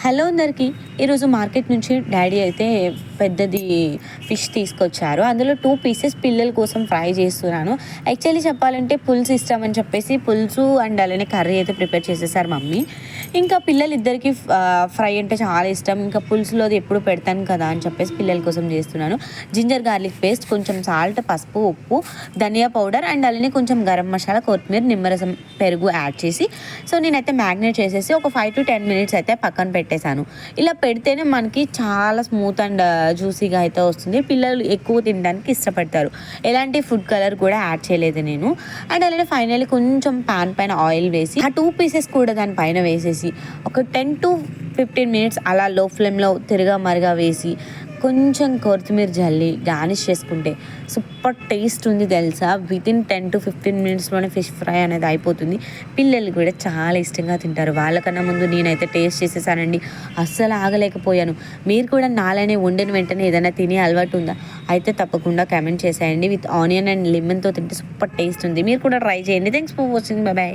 Hello అందరికీ. ఈరోజు market నుంచి డాడీ అయితే పెద్దది ఫిష్ తీసుకొచ్చారు. అందులో 2 పీసెస్ పిల్లల కోసం ఫ్రై చేస్తున్నాను. యాక్చువల్లీ చెప్పాలంటే పులుసు ఇష్టం అని చెప్పేసి పులుసు అండ్ అలానే కర్రీ అయితే ప్రిపేర్ చేసేసారు మమ్మీ. ఇంకా పిల్లలిద్దరికీ ఫ్రై అంటే చాలా ఇష్టం. ఇంకా పులుసులో అది ఎప్పుడు పెడతాను కదా అని చెప్పేసి పిల్లల కోసం చేస్తున్నాను. జింజర్ గార్లిక్ పేస్ట్, కొంచెం సాల్ట్, పసుపు, ఉప్పు, ధనియా పౌడర్ అండ్ అలానే కొంచెం గరం మసాలా, కొత్తిమీర, నిమ్మరసం, పెరుగు యాడ్ చేసి నేనైతే మ్యాగ్నేట్ చేసేసి ఒక 5 to 10 minutes అయితే పక్కన పెట్టేశాను. ఇలా పెడితేనే మనకి చాలా స్మూత్ అండ్ జ్యూసీగా అయితే వస్తుంది. పిల్లలు ఎక్కువ తినడానికి ఇష్టపడతారు. ఎలాంటి ఫుడ్ కలర్ కూడా యాడ్ చేయలేదు నేను. అండ్ అలానే ఫైనల్లీ కొంచెం పాన్ పైన ఆయిల్ వేసి ఆ 2 పీసెస్ కూడా దానిపైన వేసేసి ఒక 10 to 15 minutes అలా లో ఫ్లేమ్లో మరిగా వేసి కొంచెం కొత్తిమీర జల్లి గార్నిష్ చేసుకుంటే సూపర్ టేస్ట్ ఉంది తెలుసా. వితిన్ 10 to 15 minutesలోనే ఫిష్ ఫ్రై అనేది అయిపోతుంది. పిల్లలు కూడా చాలా ఇష్టంగా తింటారు. వాళ్ళకన్నా ముందు నేనైతే టేస్ట్ చేసేసానండి. అస్సలు ఆగలేకపోయాను. మీరు కూడా నాలనే వండిన వెంటనే ఏదైనా తినే అలవాటు ఉందా? అయితే తప్పకుండా కామెంట్ చేసేయండి. విత్ ఆనియన్ అండ్ లెమన్తో తింటే సూపర్ టేస్ట్ ఉంది. మీరు కూడా ట్రై చేయండి. Thanks for watching. బాయ్.